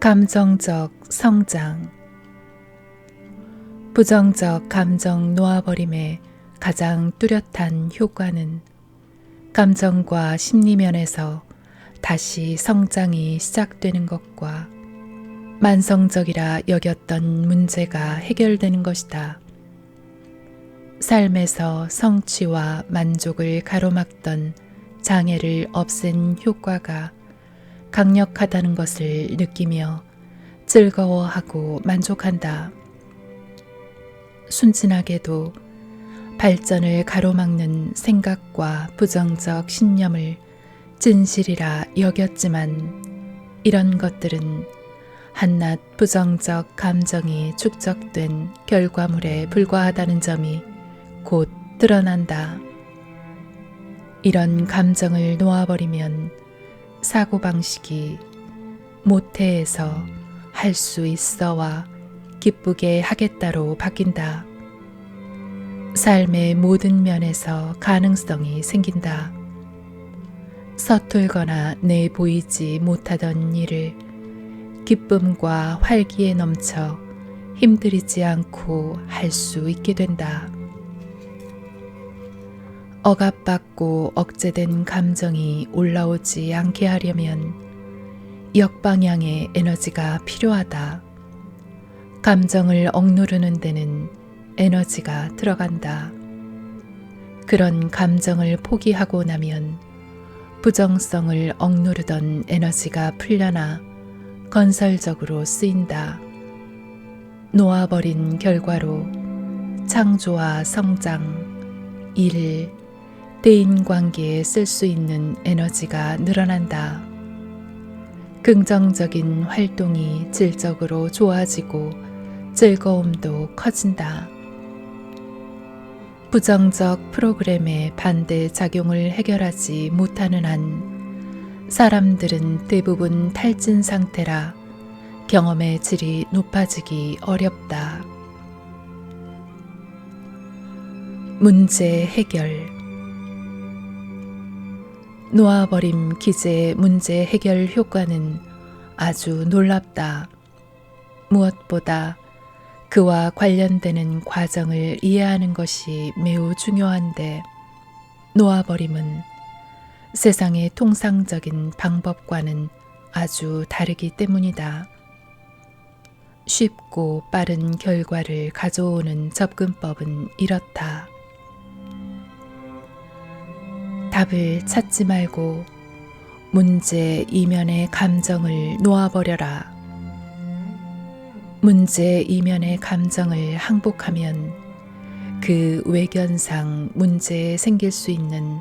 감정적 성장. 부정적 감정 놓아버림의 가장 뚜렷한 효과는 감정과 심리면에서 다시 성장이 시작되는 것과 만성적이라 여겼던 문제가 해결되는 것이다. 삶에서 성취와 만족을 가로막던 장애를 없앤 효과가 강력하다는 것을 느끼며 즐거워하고 만족한다. 순진하게도 발전을 가로막는 생각과 부정적 신념을 진실이라 여겼지만 이런 것들은 한낱 부정적 감정이 축적된 결과물에 불과하다는 점이 곧 드러난다. 이런 감정을 놓아버리면 사고방식이 못해에서 할 수 있어와 기쁘게 하겠다로 바뀐다. 삶의 모든 면에서 가능성이 생긴다. 서툴거나 내보이지 못하던 일을 기쁨과 활기에 넘쳐 힘들이지 않고 할 수 있게 된다. 억압받고 억제된 감정이 올라오지 않게 하려면 역방향의 에너지가 필요하다. 감정을 억누르는 데는 에너지가 들어간다. 그런 감정을 포기하고 나면 부정성을 억누르던 에너지가 풀려나 건설적으로 쓰인다. 놓아버린 결과로 창조와 성장, 일, 대인관계에 쓸 수 있는 에너지가 늘어난다. 긍정적인 활동이 질적으로 좋아지고 즐거움도 커진다. 부정적 프로그램의 반대 작용을 해결하지 못하는 한 사람들은 대부분 탈진 상태라 경험의 질이 높아지기 어렵다. 문제 해결. 놓아버림 기제의 문제 해결 효과는 아주 놀랍다. 무엇보다 그와 관련되는 과정을 이해하는 것이 매우 중요한데 놓아버림은 세상의 통상적인 방법과는 아주 다르기 때문이다. 쉽고 빠른 결과를 가져오는 접근법은 이렇다. 답을 찾지 말고 문제 이면의 감정을 놓아버려라. 문제 이면의 감정을 항복하면 그 외견상 문제에 생길 수 있는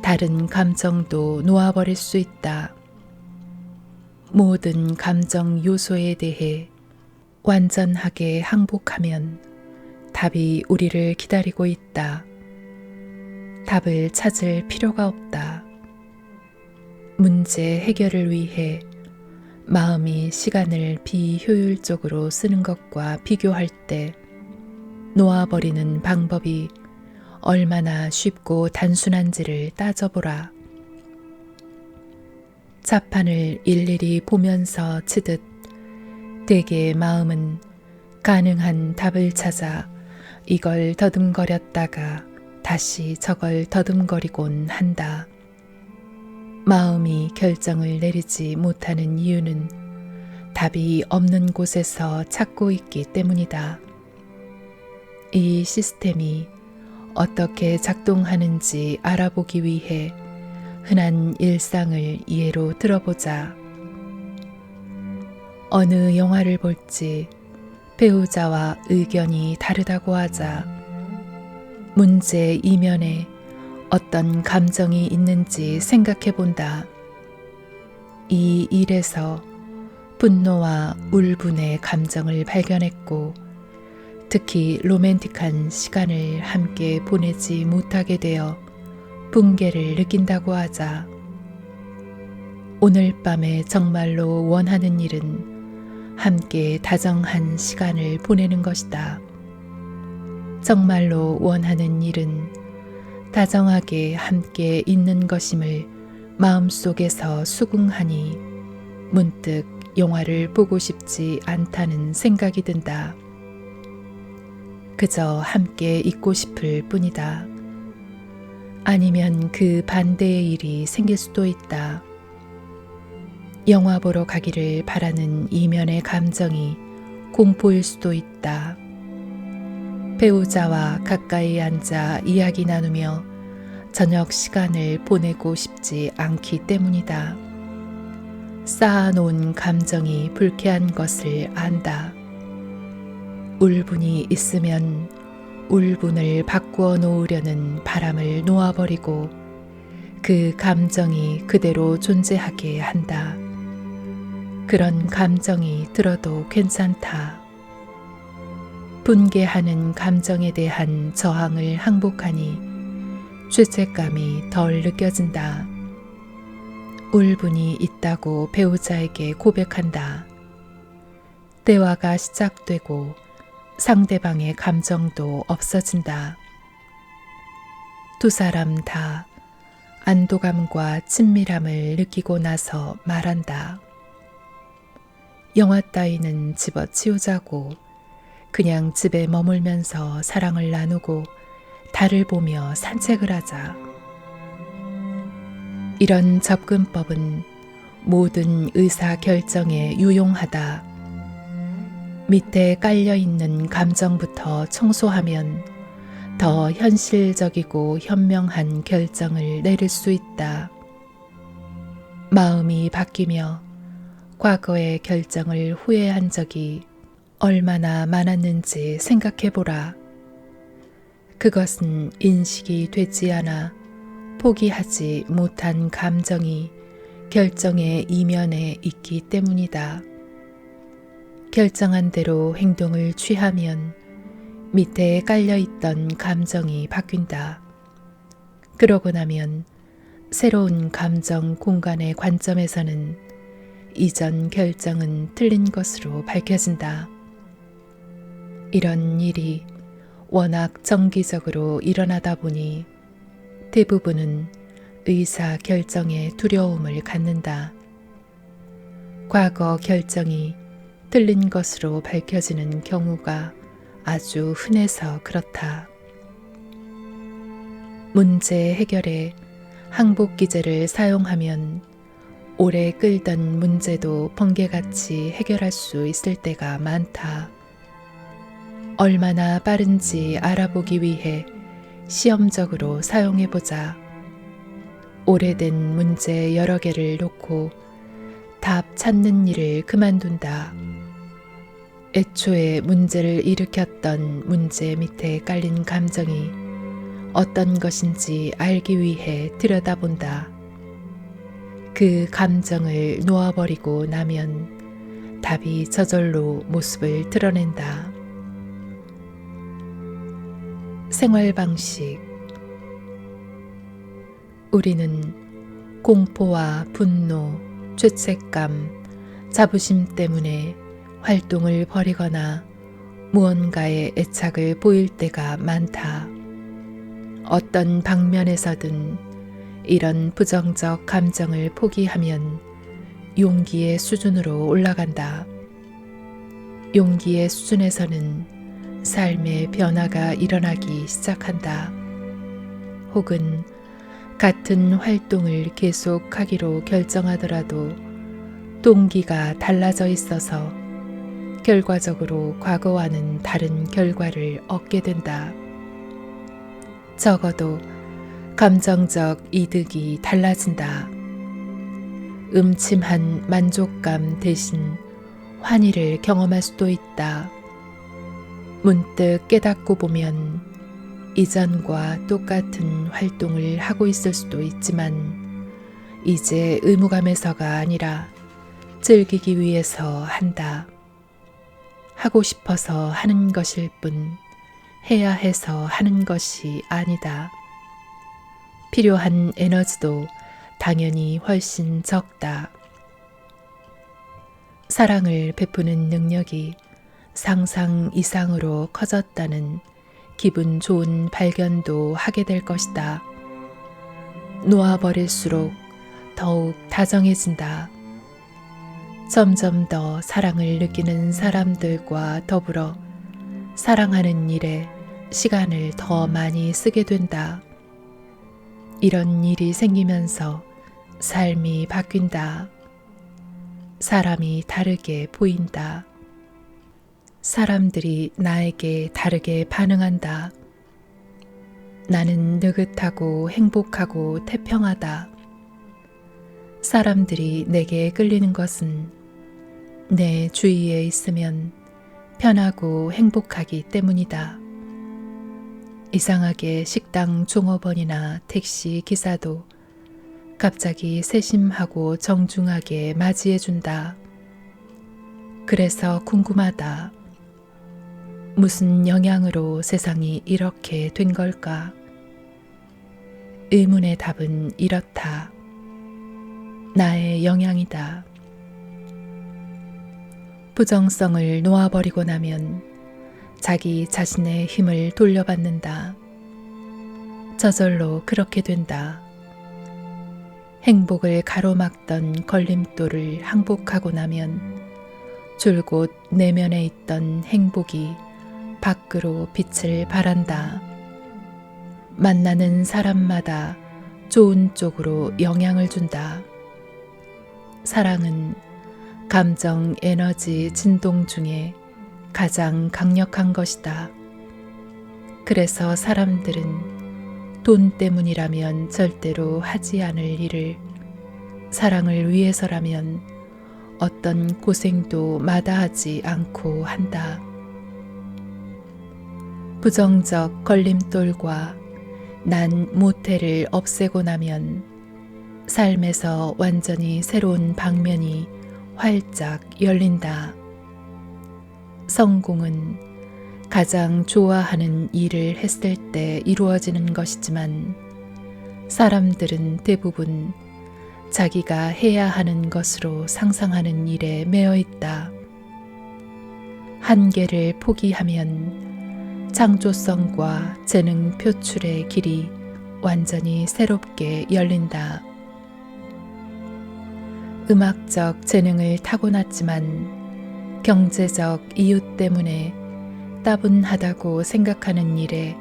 다른 감정도 놓아버릴 수 있다. 모든 감정 요소에 대해 완전하게 항복하면 답이 우리를 기다리고 있다. 답을 찾을 필요가 없다. 문제 해결을 위해 마음이 시간을 비효율적으로 쓰는 것과 비교할 때 놓아버리는 방법이 얼마나 쉽고 단순한지를 따져보라. 자판을 일일이 보면서 치듯 대개 마음은 가능한 답을 찾아 이걸 더듬거렸다가 다시 저걸 더듬거리곤 한다. 마음이 결정을 내리지 못하는 이유는 답이 없는 곳에서 찾고 있기 때문이다. 이 시스템이 어떻게 작동하는지 알아보기 위해 흔한 일상을 예로 들어보자. 어느 영화를 볼지 배우자와 의견이 다르다고 하자. 문제 이면에 어떤 감정이 있는지 생각해 본다. 이 일에서 분노와 울분의 감정을 발견했고 특히 로맨틱한 시간을 함께 보내지 못하게 되어 붕괴를 느낀다고 하자. 오늘 밤에 정말로 원하는 일은 함께 다정한 시간을 보내는 것이다. 정말로 원하는 일은 다정하게 함께 있는 것임을 마음속에서 수긍하니 문득 영화를 보고 싶지 않다는 생각이 든다. 그저 함께 있고 싶을 뿐이다. 아니면 그 반대의 일이 생길 수도 있다. 영화 보러 가기를 바라는 이면의 감정이 공포일 수도 있다. 배우자와 가까이 앉아 이야기 나누며 저녁 시간을 보내고 싶지 않기 때문이다. 쌓아놓은 감정이 불쾌한 것을 안다. 울분이 있으면 울분을 바꾸어 놓으려는 바람을 놓아버리고 그 감정이 그대로 존재하게 한다. 그런 감정이 들어도 괜찮다. 분개하는 감정에 대한 저항을 항복하니 죄책감이 덜 느껴진다. 울분이 있다고 배우자에게 고백한다. 대화가 시작되고 상대방의 감정도 없어진다. 두 사람 다 안도감과 친밀함을 느끼고 나서 말한다. 영화 따위는 집어치우자고 그냥 집에 머물면서 사랑을 나누고 달을 보며 산책을 하자. 이런 접근법은 모든 의사 결정에 유용하다. 밑에 깔려있는 감정부터 청소하면 더 현실적이고 현명한 결정을 내릴 수 있다. 마음이 바뀌며 과거의 결정을 후회한 적이 얼마나 많았는지 생각해보라. 그것은 인식이 되지 않아 포기하지 못한 감정이 결정의 이면에 있기 때문이다. 결정한 대로 행동을 취하면 밑에 깔려있던 감정이 바뀐다. 그러고 나면 새로운 감정 공간의 관점에서는 이전 결정은 틀린 것으로 밝혀진다. 이런 일이 워낙 정기적으로 일어나다 보니 대부분은 의사 결정에 두려움을 갖는다. 과거 결정이 틀린 것으로 밝혀지는 경우가 아주 흔해서 그렇다. 문제 해결에 항복기제를 사용하면 오래 끌던 문제도 번개같이 해결할 수 있을 때가 많다. 얼마나 빠른지 알아보기 위해 시험적으로 사용해보자. 오래된 문제 여러 개를 놓고 답 찾는 일을 그만둔다. 애초에 문제를 일으켰던 문제 밑에 깔린 감정이 어떤 것인지 알기 위해 들여다본다. 그 감정을 놓아버리고 나면 답이 저절로 모습을 드러낸다. 생활 방식. 우리는 공포와 분노, 죄책감, 자부심 때문에 활동을 벌이거나 무언가에 애착을 보일 때가 많다. 어떤 방면에서든 이런 부정적 감정을 포기하면 용기의 수준으로 올라간다. 용기의 수준에서는 삶의 변화가 일어나기 시작한다. 혹은 같은 활동을 계속하기로 결정하더라도 동기가 달라져 있어서 결과적으로 과거와는 다른 결과를 얻게 된다. 적어도 감정적 이득이 달라진다. 음침한 만족감 대신 환희를 경험할 수도 있다. 문득 깨닫고 보면 이전과 똑같은 활동을 하고 있을 수도 있지만 이제 의무감에서가 아니라 즐기기 위해서 한다. 하고 싶어서 하는 것일 뿐 해야 해서 하는 것이 아니다. 필요한 에너지도 당연히 훨씬 적다. 사랑을 베푸는 능력이 상상 이상으로 커졌다는 기분 좋은 발견도 하게 될 것이다. 놓아버릴수록 더욱 다정해진다. 점점 더 사랑을 느끼는 사람들과 더불어 사랑하는 일에 시간을 더 많이 쓰게 된다. 이런 일이 생기면서 삶이 바뀐다. 사람이 다르게 보인다. 사람들이 나에게 다르게 반응한다. 나는 느긋하고 행복하고 태평하다. 사람들이 내게 끌리는 것은 내 주위에 있으면 편하고 행복하기 때문이다. 이상하게 식당 종업원이나 택시 기사도 갑자기 세심하고 정중하게 맞이해준다. 그래서 궁금하다. 무슨 영향으로 세상이 이렇게 된 걸까? 의문의 답은 이렇다. 나의 영향이다. 부정성을 놓아버리고 나면 자기 자신의 힘을 돌려받는다. 저절로 그렇게 된다. 행복을 가로막던 걸림돌을 항복하고 나면 줄곧 내면에 있던 행복이 밖으로 빛을 발한다. 만나는 사람마다 좋은 쪽으로 영향을 준다. 사랑은 감정 에너지 진동 중에 가장 강력한 것이다. 그래서 사람들은 돈 때문이라면 절대로 하지 않을 일을 사랑을 위해서라면 어떤 고생도 마다하지 않고 한다. 부정적 걸림돌과 난 못해를 없애고 나면 삶에서 완전히 새로운 방면이 활짝 열린다. 성공은 가장 좋아하는 일을 했을 때 이루어지는 것이지만 사람들은 대부분 자기가 해야 하는 것으로 상상하는 일에 매여 있다. 한계를 포기하면 창조성과 재능 표출의 길이 완전히 새롭게 열린다. 음악적 재능을 타고났지만 경제적 이유 때문에 따분하다고 생각하는 일에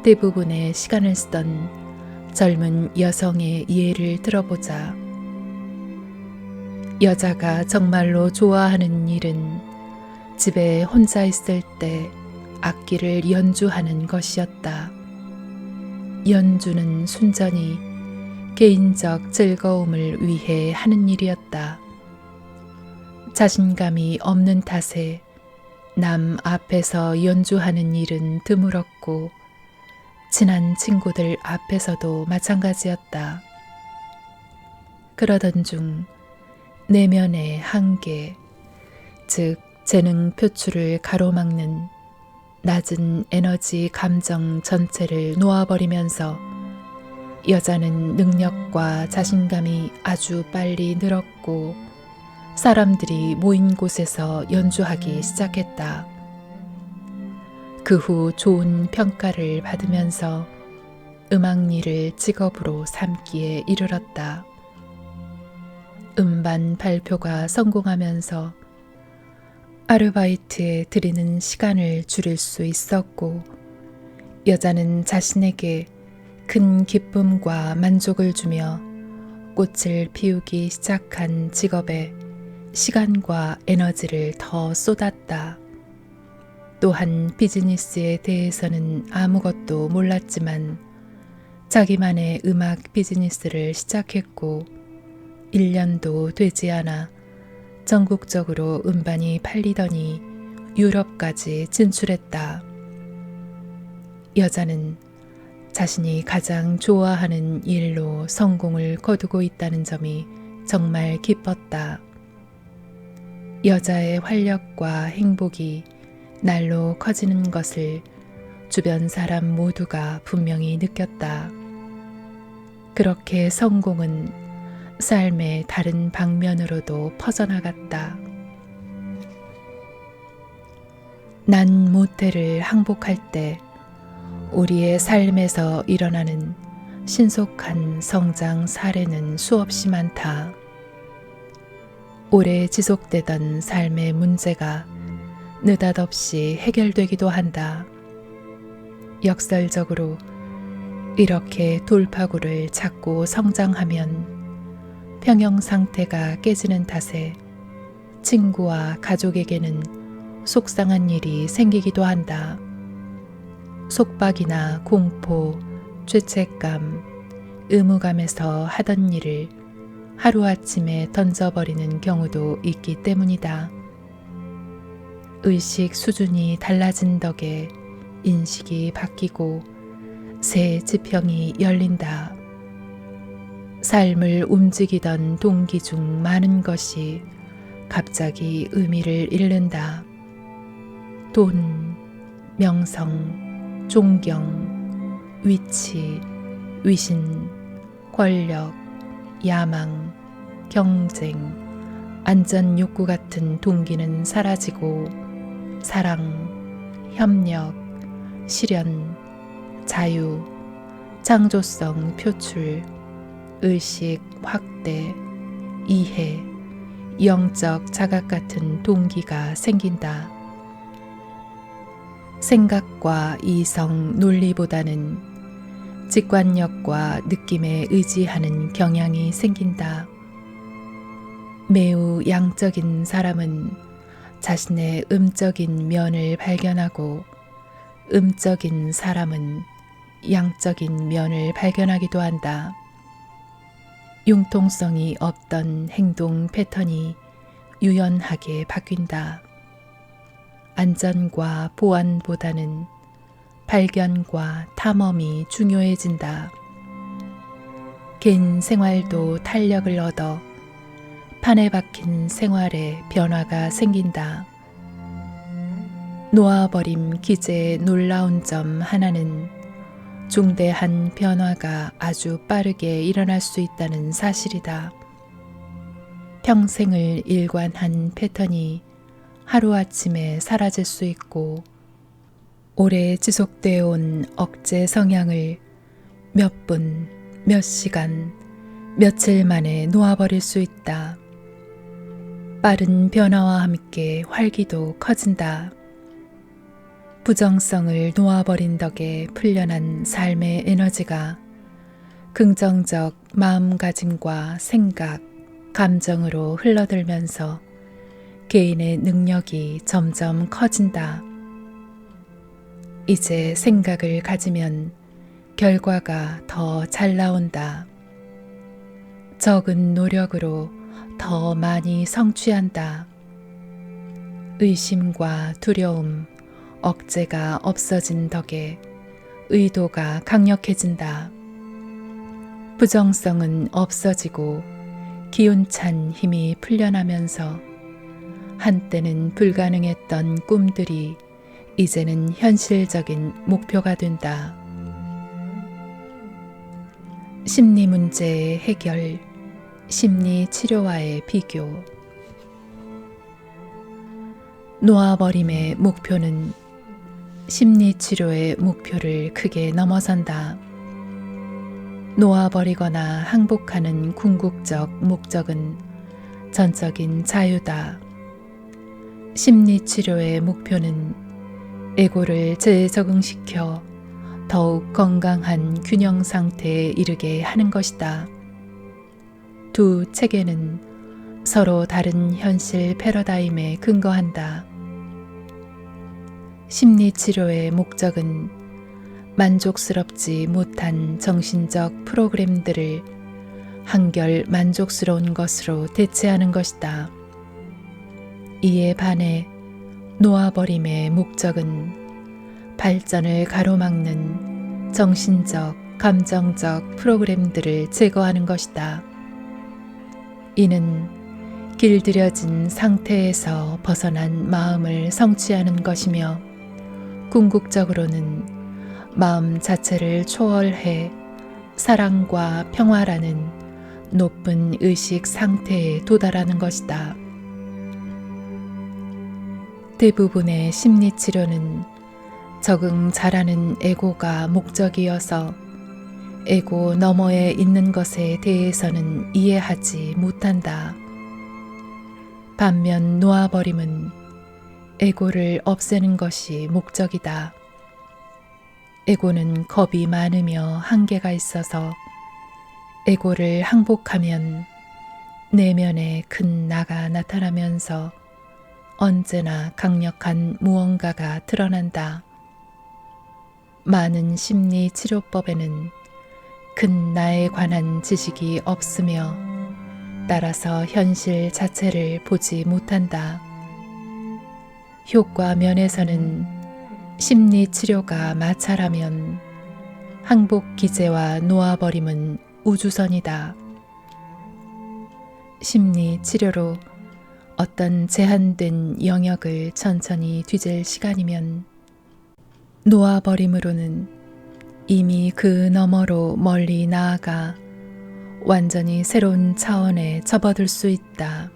대부분의 시간을 쓰던 젊은 여성의 예를 들어보자. 여자가 정말로 좋아하는 일은 집에 혼자 있을 때 악기를 연주하는 것이었다. 연주는 순전히 개인적 즐거움을 위해 하는 일이었다. 자신감이 없는 탓에 남 앞에서 연주하는 일은 드물었고 친한 친구들 앞에서도 마찬가지였다. 그러던 중 내면의 한계, 즉 재능 표출을 가로막는 낮은 에너지 감정 전체를 놓아버리면서 여자는 능력과 자신감이 아주 빨리 늘었고 사람들이 모인 곳에서 연주하기 시작했다. 그 후 좋은 평가를 받으면서 음악 일을 직업으로 삼기에 이르렀다. 음반 발표가 성공하면서 아르바이트에 들이는 시간을 줄일 수 있었고 여자는 자신에게 큰 기쁨과 만족을 주며 꽃을 피우기 시작한 직업에 시간과 에너지를 더 쏟았다. 또한 비즈니스에 대해서는 아무것도 몰랐지만 자기만의 음악 비즈니스를 시작했고 1년도 되지 않아 전국적으로 음반이 팔리더니 유럽까지 진출했다. 여자는 자신이 가장 좋아하는 일로 성공을 거두고 있다는 점이 정말 기뻤다. 여자의 활력과 행복이 날로 커지는 것을 주변 사람 모두가 분명히 느꼈다. 그렇게 성공은 삶의 다른 방면으로도 퍼져나갔다. 난 모태를 항복할 때 우리의 삶에서 일어나는 신속한 성장 사례는 수없이 많다. 오래 지속되던 삶의 문제가 느닷없이 해결되기도 한다. 역설적으로 이렇게 돌파구를 찾고 성장하면 평형 상태가 깨지는 탓에 친구와 가족에게는 속상한 일이 생기기도 한다. 속박이나 공포, 죄책감, 의무감에서 하던 일을 하루아침에 던져버리는 경우도 있기 때문이다. 의식 수준이 달라진 덕에 인식이 바뀌고 새 지평이 열린다. 삶을 움직이던 동기 중 많은 것이 갑자기 의미를 잃는다. 돈, 명성, 존경, 위치, 위신, 권력, 야망, 경쟁, 안전 욕구 같은 동기는 사라지고 사랑, 협력, 실현, 자유, 창조성 표출, 의식 확대, 이해, 영적 자각 같은 동기가 생긴다. 생각과 이성, 논리보다는 직관력과 느낌에 의지하는 경향이 생긴다. 매우 양적인 사람은 자신의 음적인 면을 발견하고 음적인 사람은 양적인 면을 발견하기도 한다. 융통성이 없던 행동 패턴이 유연하게 바뀐다. 안전과 보안보다는 발견과 탐험이 중요해진다. 개인 생활도 탄력을 얻어 판에 박힌 생활에 변화가 생긴다. 놓아버림 기제의 놀라운 점 하나는 중대한 변화가 아주 빠르게 일어날 수 있다는 사실이다. 평생을 일관한 패턴이 하루아침에 사라질 수 있고 오래 지속되어 온 억제 성향을 몇 분, 몇 시간, 며칠 만에 놓아버릴 수 있다. 빠른 변화와 함께 활기도 커진다. 부정성을 놓아버린 덕에 풀려난 삶의 에너지가 긍정적 마음가짐과 생각, 감정으로 흘러들면서 개인의 능력이 점점 커진다. 이제 생각을 가지면 결과가 더 잘 나온다. 적은 노력으로 더 많이 성취한다. 의심과 두려움, 억제가 없어진 덕에 의도가 강력해진다. 부정성은 없어지고 기운찬 힘이 풀려나면서 한때는 불가능했던 꿈들이 이제는 현실적인 목표가 된다. 심리 문제의 해결, 심리 치료와의 비교. 놓아버림의 목표는 심리 치료의 목표를 크게 넘어선다. 놓아버리거나 항복하는 궁극적 목적은 전적인 자유다. 심리 치료의 목표는 에고를 재적응시켜 더욱 건강한 균형 상태에 이르게 하는 것이다. 두 체계는 서로 다른 현실 패러다임에 근거한다. 심리치료의 목적은 만족스럽지 못한 정신적 프로그램들을 한결 만족스러운 것으로 대체하는 것이다. 이에 반해 놓아버림의 목적은 발전을 가로막는 정신적, 감정적 프로그램들을 제거하는 것이다. 이는 길들여진 상태에서 벗어난 마음을 성취하는 것이며 궁극적으로는 마음 자체를 초월해 사랑과 평화라는 높은 의식 상태에 도달하는 것이다. 대부분의 심리치료는 적응 잘하는 에고가 목적이어서 에고 너머에 있는 것에 대해서는 이해하지 못한다. 반면 놓아버림은 에고를 없애는 것이 목적이다. 에고는 겁이 많으며 한계가 있어서 에고를 항복하면 내면에 큰 나가 나타나면서 언제나 강력한 무언가가 드러난다. 많은 심리 치료법에는 큰 나에 관한 지식이 없으며 따라서 현실 자체를 보지 못한다. 효과 면에서는 심리 치료가 마찰하면 항복 기제와 놓아버림은 우주선이다. 심리 치료로 어떤 제한된 영역을 천천히 뒤질 시간이면 놓아버림으로는 이미 그 너머로 멀리 나아가 완전히 새로운 차원에 접어들 수 있다.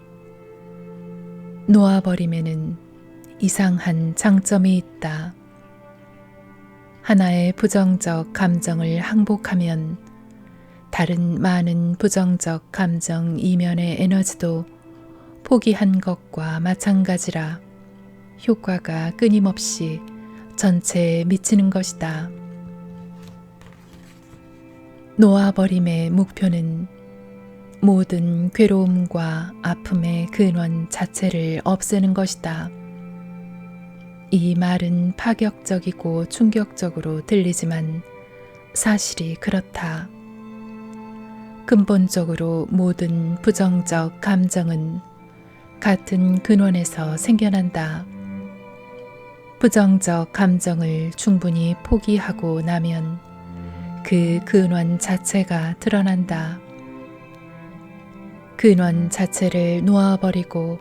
놓아버림에는 이상한 장점이 있다. 하나의 부정적 감정을 항복하면 다른 많은 부정적 감정 이면의 에너지도 포기한 것과 마찬가지라 효과가 끊임없이 전체에 미치는 것이다. 놓아버림의 목표는 모든 괴로움과 아픔의 근원 자체를 없애는 것이다. 이 말은 파격적이고 충격적으로 들리지만 사실이 그렇다. 근본적으로 모든 부정적 감정은 같은 근원에서 생겨난다. 부정적 감정을 충분히 포기하고 나면 그 근원 자체가 드러난다. 근원 자체를 놓아버리고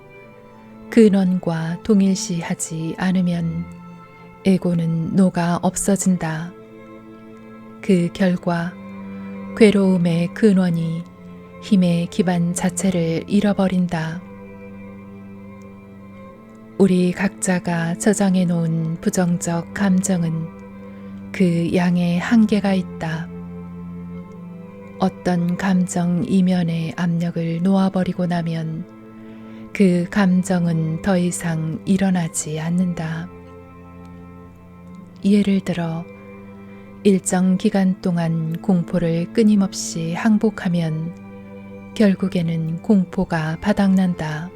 근원과 동일시하지 않으면 에고는 녹아 없어진다. 그 결과 괴로움의 근원이 힘의 기반 자체를 잃어버린다. 우리 각자가 저장해 놓은 부정적 감정은 그 양의 한계가 있다. 어떤 감정 이면의 압력을 놓아버리고 나면 그 감정은 더 이상 일어나지 않는다. 예를 들어 일정 기간 동안 공포를 끊임없이 항복하면 결국에는 공포가 바닥난다.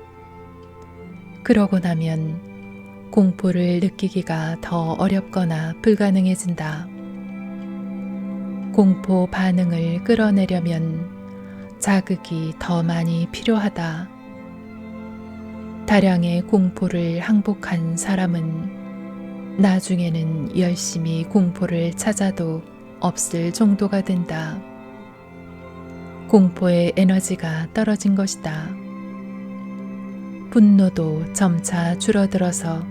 그러고 나면 공포를 느끼기가 더 어렵거나 불가능해진다. 공포 반응을 끌어내려면 자극이 더 많이 필요하다. 다량의 공포를 항복한 사람은 나중에는 열심히 공포를 찾아도 없을 정도가 된다. 공포의 에너지가 떨어진 것이다. 분노도 점차 줄어들어서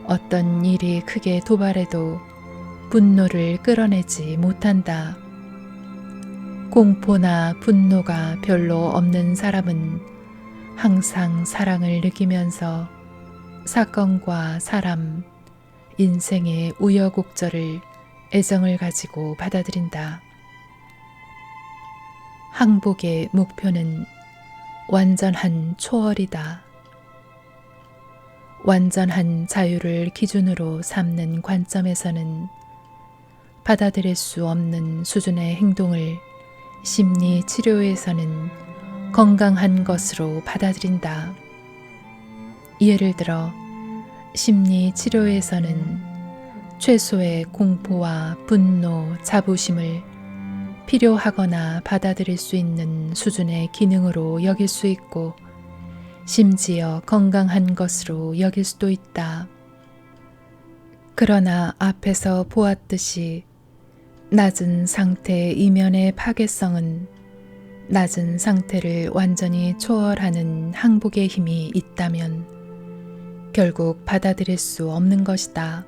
어떤 일이 크게 도발해도 분노를 끌어내지 못한다. 공포나 분노가 별로 없는 사람은 항상 사랑을 느끼면서 사건과 사람, 인생의 우여곡절을 애정을 가지고 받아들인다. 항복의 목표는 완전한 초월이다. 완전한 자유를 기준으로 삼는 관점에서는 받아들일 수 없는 수준의 행동을 심리 치료에서는 건강한 것으로 받아들인다. 예를 들어 심리 치료에서는 최소의 공포와 분노, 자부심을 필요하거나 받아들일 수 있는 수준의 기능으로 여길 수 있고 심지어 건강한 것으로 여길 수도 있다. 그러나 앞에서 보았듯이 낮은 상태 이면의 파괴성은 낮은 상태를 완전히 초월하는 항복의 힘이 있다면 결국 받아들일 수 없는 것이다.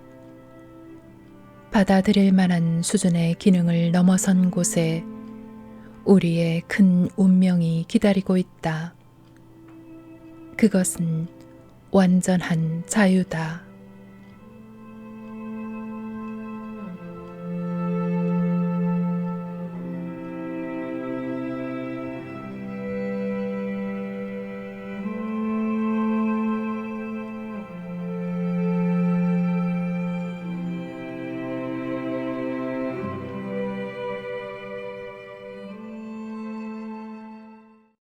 받아들일 만한 수준의 기능을 넘어선 곳에 우리의 큰 운명이 기다리고 있다. 그것은 완전한 자유다.